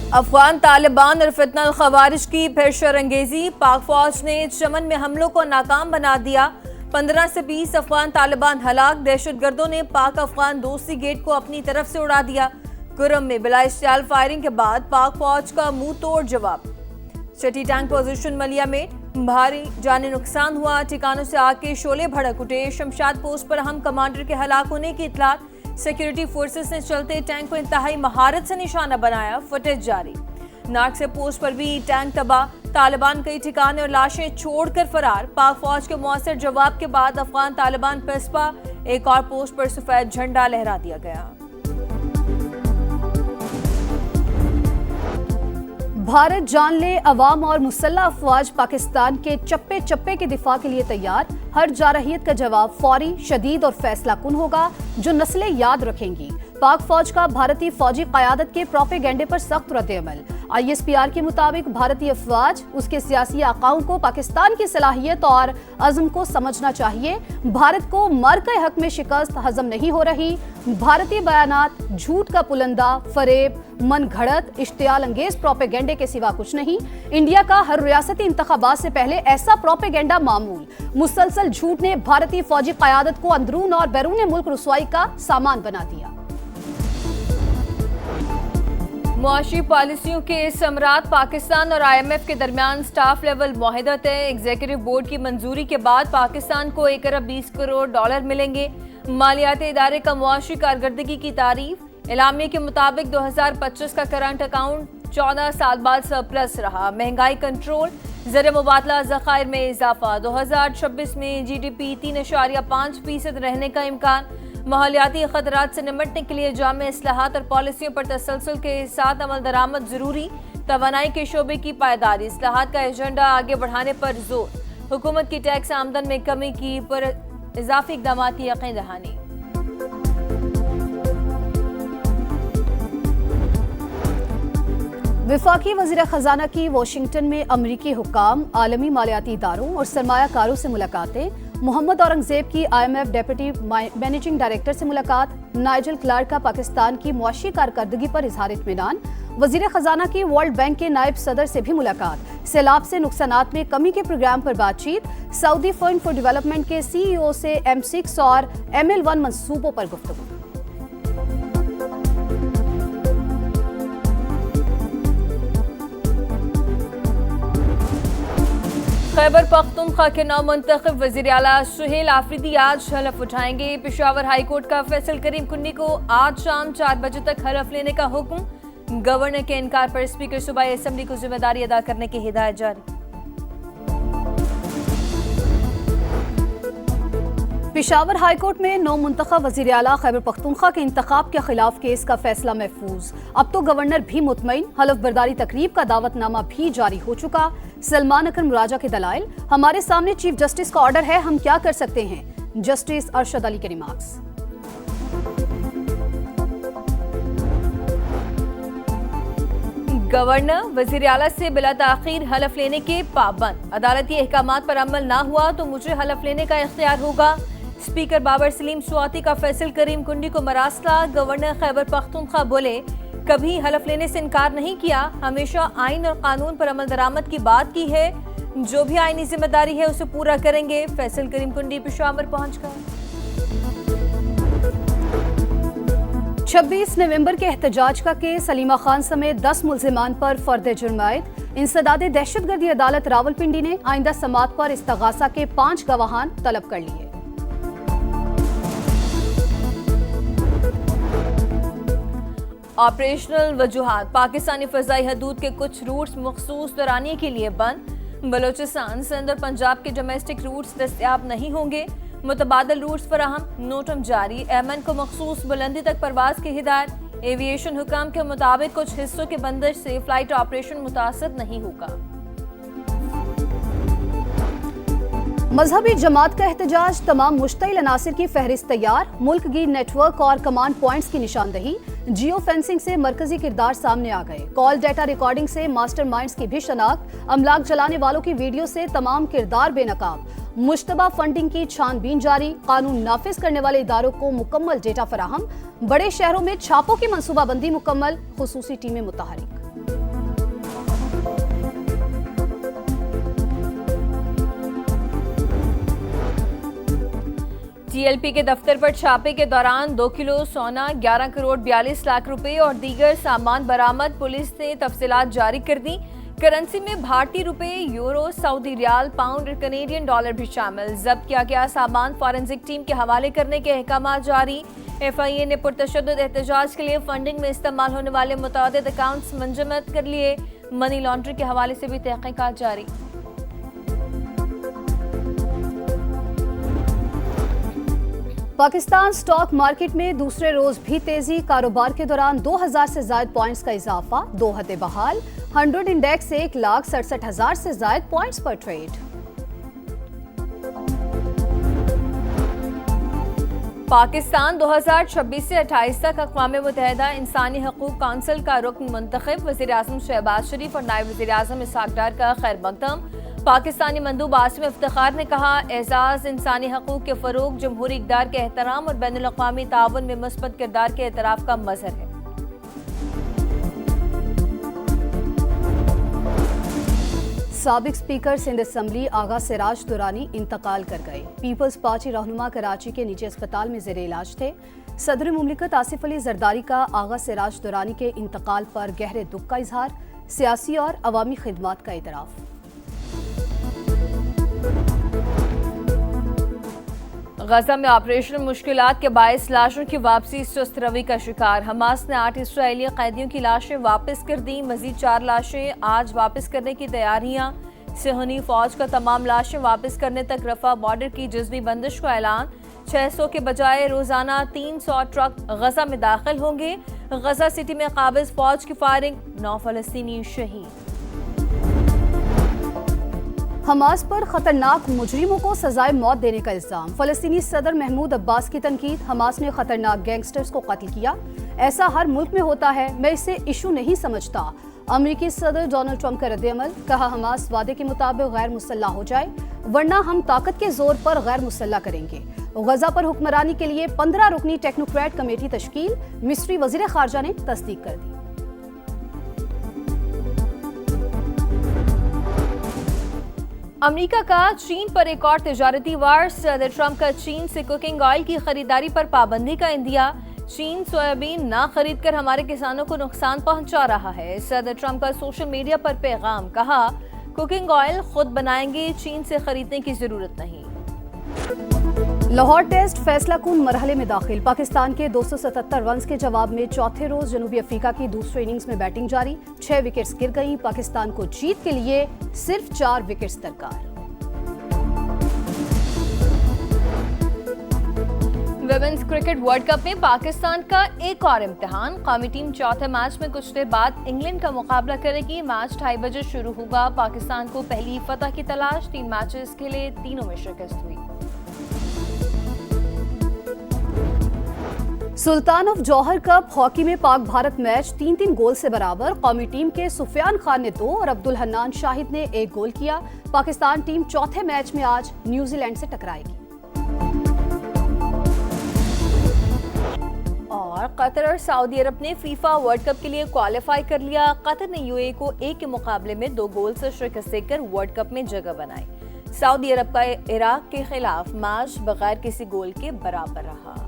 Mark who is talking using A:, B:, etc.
A: अफगान तालिबान और फितनल खवारिज की फिर शरंगेजी। पाक फौज ने चमन में हमलों को नाकाम बना दिया। 15 से 20 अफगान तालिबान हलाक। दहशतगर्दों ने पाक अफगान दोस्ती गेट को अपनी तरफ से उड़ा दिया। कुरम में बिला इश्तियाल फायरिंग के बाद पाक फौज का मुंह तोड़ जवाब। छठी टैंक पोजीशन मलिया में भारी जानी नुकसान हुआ। ठिकानों से आग के शोले भड़क उठे। शमशाद पोस्ट पर हम कमांडर के हलाक होने की इतलात। सिक्योरिटी फोर्सेस ने चलते टैंक को इंतहाई महारत से निशाना बनाया। फुटेज जारी। नाक से पोस्ट पर भी टैंक तबाह। तालिबान कई ठिकाने और लाशें छोड़कर फरार। पाक फौज के मौसर जवाब के बाद अफगान तालिबान पेस्पा एक और पोस्ट पर सफेद झंडा लहरा दिया गया।
B: भारत जान ले, अवाम और मुसल्लह अफवाज पाकिस्तान के चप्पे चप्पे के दिफा के लिए तैयार। हर जारहियत का जवाब फौरी, शदीद और फैसला कुन होगा जो नस्लें याद रखेंगी। पाक फौज का भारतीय फौजी क़यादत के प्रोपेगेंडे पर सख्त रद्द-ए-अमल। ISPR के मुताबिक भारतीय अफवाज उसके सियासी आकाओं को पाकिस्तान की सलाहियत और अज़्म को समझना चाहिए। भारत को मर के हक में शिकस्त हजम नहीं हो रही। भारतीय बयानात झूठ का पुलंदा, फरेब, मन घड़त, इश्तियाल अंगेज प्रोपेगेंडे के सिवा कुछ नहीं। इंडिया का हर रियासती इंतखाबात से पहले ऐसा प्रोपेगेंडा मामूल। मुसलसल झूठ ने भारतीय फौजी क़यादत को अंदरून और बैरून मुल्क रुसवाई का सामान बना दिया।
A: मुआशी पॉलिसियों के समरात। पाकिस्तान और IMF के दरमियान स्टाफ लेवल मुआहिदत है। एग्जीक्यूटिव बोर्ड की मंजूरी के बाद पाकिस्तान को 1 अरब 20 करोड़ डॉलर मिलेंगे। मालियाती इदारे का मुआशी कारकर्दगी की तारीफ। एलामिया के मुताबिक 2025 का करंट अकाउंट 14 साल बाद सरप्लस रहा। महंगाई कंट्रोल। ज़र मुबादला ज़खायर में इजाफा। 2026 में GDP 3.5% रहने का इम्कान। माहौलियाती खतरात से निपटने के लिए जामे इस्लाहात और पॉलिसियों पर तसलसल के साथ अमल दरामद जरूरी। तवानाई के शोबे की पायदारी। इस्लाहात का एजेंडा आगे बढ़ाने पर जोर। हुकूमत की टैक्स आमदन में कमी की पर इजाफी इक़दामात की यकीन दहानी।
B: वफाकी वज़ीर ख़ज़ाना की वाशिंगटन में अमरीकी हुक्काम, आलमी मालियाती इदारों और सरमायाकारों से मुलाकातें। मोहम्मद औरंगज़ेब की IMF डेप्यूटी मैनेजिंग डायरेक्टर से मुलाकात। नाइजल क्लार्क का पाकिस्तान की मुआशी कारकर्दगी पर इजहार इत्मीनान। वज़ीर ख़ज़ाना की वर्ल्ड बैंक के नायब सदर से भी मुलाकात। सैलाब से नुकसानात में कमी के प्रोग्राम पर बातचीत। सऊदी फंड फॉर डेवलपमेंट के CEO से M6 और ML1 मंसूबों पर गुफ्तगू।
A: खैबर पख्तूनख्वा के नौ मुंतखब वज़ीर आला सुहेल आफरीदी आज हलफ उठाएंगे। पेशावर हाईकोर्ट का फैसल करीम कुन्नी को आज शाम 4 बजे तक हलफ लेने का हुक्म। गवर्नर के इनकार पर स्पीकर सूबाई असेंबली को जिम्मेदारी अदा करने की हिदायत जारी।
B: पेशावर हाईकोर्ट में नौ मुंतखब वज़ीर आला खैबर पख्तूनख्वा के इंतखाब के खिलाफ केस का फैसला महफूज। अब तो गवर्नर भी मुतमईन। हलफ बर्दारी तकरीब का दावतनामा भी जारी हो चुका। सलमान अकर मुराजा के दलाइल। हमारे सामने चीफ जस्टिस का ऑर्डर है, हम क्या कर सकते हैं। जस्टिस अरशद अली के रिमार्क्स।
A: गवर्नर वज़ीर आला से बिला ताखीर हलफ लेने के पाबंद। अदालती अहकामात पर अमल ना हुआ तो मुझे हलफ लेने का इख्तियार होगा। स्पीकर बाबर सलीम स्वाति का फैसल करीम कुंडी को मरासला। गवर्नर खैबर पख्तूनख्वा बोले, कभी हलफ लेने से इनकार नहीं किया। हमेशा आइन और कानून पर अमल दरामद की बात की है। जो भी आईनी जिम्मेदारी है उसे पूरा करेंगे। फैसल करीम कुंडी पेशावर पहुंच गए।
B: 26 नवंबर के एहतजाज का केस। सलीमा खान समेत 10 मुल्जिमान पर फर्द जुर्म आयद। इंसदादे दहशतगर्दी अदालत रावलपिंडी ने आइंदा समात पर इस्तगासा के 5 गवाहान तलब कर लिए।
A: ऑपरेशनल वजूहात। पाकिस्तानी फजाई हदूद के कुछ रूट्स मखसूस दौरानिए के लिए बंद। बलोचिस्तान, सिंध और पंजाब के डोमेस्टिक रूट्स दस्तयाब नहीं होंगे। मुतबादल रूट्स फराहम। नोटम जारी। एमन को मखसूस बुलंदी तक परवाज की हिदायत। एविएशन हुकाम के मुताबिक कुछ हिस्सों के बंदिश से फ्लाइट ऑपरेशन मुतासर नहीं होगा।
B: मजहबी जमात का एहतजाज। तमाम मुश्तइल अनासिर की फहरिस्त तैयार। मुल्क गी नेटवर्क और कमांड पॉइंट्स की निशानदही। जियो फेंसिंग से मरकजी किरदार सामने आ गए। कॉल डेटा रिकॉर्डिंग से मास्टरमाइंड्स की भी शनाख्त। अमलाक जलाने वालों की वीडियो से तमाम किरदार बेनकाब। मुश्तबा फंडिंग की छानबीन जारी। कानून नाफिज करने वाले इदारों को मुकम्मल डेटा फराहम। बड़े शहरों में छापों की मंसूबाबंदी मुकम्मल। खुसूसी टीमें मुतहरिक।
A: सीएलपी के दफ्तर पर छापे के दौरान 2 किलो सोना, 11 करोड़ 42 लाख रुपए और दीगर सामान बरामद। पुलिस ने तफसीलात जारी कर दी। करेंसी में भारतीय रुपए, यूरो, सऊदी रियाल, पाउंड और कनेडियन डॉलर भी शामिल। जब्त किया गया सामान फॉरेंसिक टीम के हवाले करने के अहकाम जारी। एफआईए ने पुरतशद्दुद एहतजाज के लिए फंडिंग में इस्तेमाल होने वाले मुतअद्दिद अकाउंट्स मंजमद कर लिए। मनी लॉन्ड्रिंग के हवाले से भी तहकीकात जारी।
B: पाकिस्तान स्टॉक मार्केट में दूसरे रोज भी तेजी। कारोबार के दौरान 2000 से ज्यादा पॉइंट्स का इजाफा, 2 हदें बहाल। 100 इंडेक्स 1,67,000 से ज्यादा पॉइंट्स पर ट्रेड।
A: पाकिस्तान 2026 से 28 तक अक़वाम मुत्तहिदा इंसानी हकूक़ काउंसिल का रुकन मुंतखब। वज़ीर-ए-आज़म शहबाज शरीफ और नायब वज़ीर-ए-आज़म इसहाक़ डार का खैर मक़दम। पाकिस्तानी मंदूब आसिम इफ्तिखार ने कहा, एजाज़ इंसानी हकूक़ के फ़रोग़, जमहूरी इक़दार के एहतराम और बैनुल अक़वामी ताउन में मुस्बत किरदार के एतराफ़ का मज़हर है।
B: साबिक स्पीकर सिंध असम्बली आगा सिराज दुरानी इंतकाल कर गए। पीपल्स पार्टी रहनुमा कराची के निजी अस्पताल में ज़ेरे इलाज थे। सदर मुमलिकत आसिफ अली जरदारी का आगा सिराज दुरानी के इंतकाल पर गहरे दुख का इजहार। सियासी और अवामी खिदमात का एतराफ़।
A: गजा में ऑपरेशन मुश्किलात के बायस लाशों की वापसी सुस्त रवि का शिकार। हमास ने 8 इसराइली कैदियों की लाशें वापस कर दी। मजीद 4 लाशें आज वापस करने की तैयारियां। सेहनी फौज का तमाम लाशें वापस करने तक रफा बॉर्डर की जज्बी बंदिश का ऐलान। 600 के बजाय रोजाना 300 ट्रक गजा में दाखिल होंगे। गजा सिटी में काबिज फौज की फायरिंग, 9 फलस्तीनी शहीद।
B: हमास पर खतरनाक मुजरिमों को सजाए मौत देने का इल्जाम। फलस्तीनी सदर महमूद अब्बास की तनकीद। हमास ने खतरनाक गैंगस्टर्स को कत्ल किया, ऐसा हर मुल्क में होता है, मैं इसे इशू नहीं समझता। अमेरिकी सदर डोनाल्ड ट्रंप का रद्द-ए-अमल। कहा, हमास वादे के मुताबिक गैर मुसल्लह हो जाए, वरना हम ताकत के जोर पर गैर मुसल्लह करेंगे। गजा पर हुक्मरानी के लिए 15 रुकनी टेक्नोक्रेट कमेटी तश्कील। मिस्री वजीर खारजा ने तस्दीक कर दी।
A: अमेरिका का चीन पर एक और तिजारती वार। सदर ट्रंप का चीन से कुकिंग ऑयल की खरीदारी पर पाबंदी का इंदिया। चीन सोयाबीन ना खरीद कर हमारे किसानों को नुकसान पहुंचा रहा है। सदर ट्रंप का सोशल मीडिया पर पैगाम। कहा, कुकिंग ऑयल खुद बनाएंगे, चीन से खरीदने की जरूरत नहीं।
B: लाहौर टेस्ट फैसला कुन मरहले में दाखिल। पाकिस्तान के 277 रन के जवाब में चौथे रोज जनूबी अफ्रीका की दूसरी इनिंग्स में बैटिंग जारी। 6 विकेट्स गिर गईं। पाकिस्तान को जीत के लिए सिर्फ 4 विकेट्स दरकार।
A: विमेंस क्रिकेट वर्ल्ड कप में पाकिस्तान का एक और इम्तिहान। कौमी टीम चौथे मैच में कुछ देर बाद इंग्लैंड का मुकाबला करेगी। मैच 2:30 बजे शुरू होगा। पाकिस्तान को पहली फतह की तलाश। 3 मैचेस खेले, तीनों में शिकस्त हुई।
B: सुल्तान ऑफ जौहर कप हॉकी में पाक भारत मैच 3-3 गोल से बराबर। कौमी टीम के सुफियान खान ने 2 और अब्दुल हन्नान शाहिद ने 1 गोल किया। पाकिस्तान टीम चौथे मैच में आज न्यूजीलैंड से टकराएगी।
A: और कतर और सऊदी अरब ने फीफा वर्ल्ड कप के लिए क्वालिफाई कर लिया। कतर ने यूएई को 1 के मुकाबले में 2 गोल से शिकस्त देकर वर्ल्ड कप में जगह बनाई। सऊदी अरब का इराक के खिलाफ मैच बगैर किसी गोल के बराबर रहा।